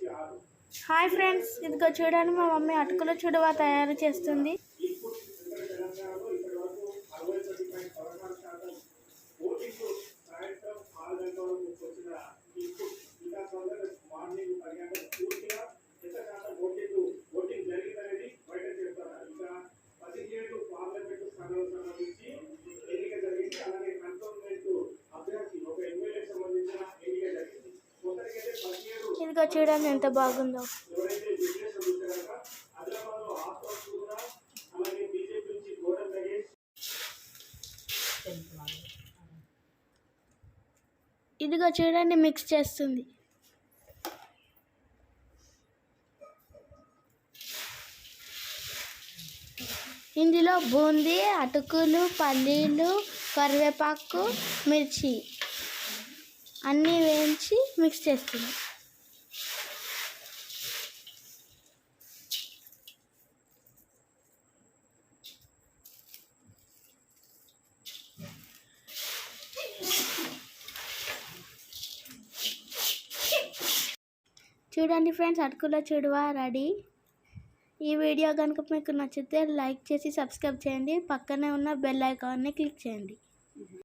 Hi friends, ఇదిగో చూడండి మా మమ్మీ అటుకుల చుడవ తయారు చేస్తుంది. ఇదిగో చూడండి ఎంత బాగుందో. ఇదిగో చూడండి మిక్స్ చేస్తుంది. ఇందులో బూందీ, అటుకులు, పల్లీలు, కరివేపాకు, మిర్చి అన్నీ వేయించి మిక్స్ చేస్తుంది. చూడండి ఫ్రెండ్స్, అటుకుల చుడవ రెడీ. ఈ వీడియో కనుక మీకు నచ్చితే లైక్ చేసి సబ్స్క్రైబ్ చేయండి. పక్కనే ఉన్న బెల్ ఐకాన్ని క్లిక్ చేయండి.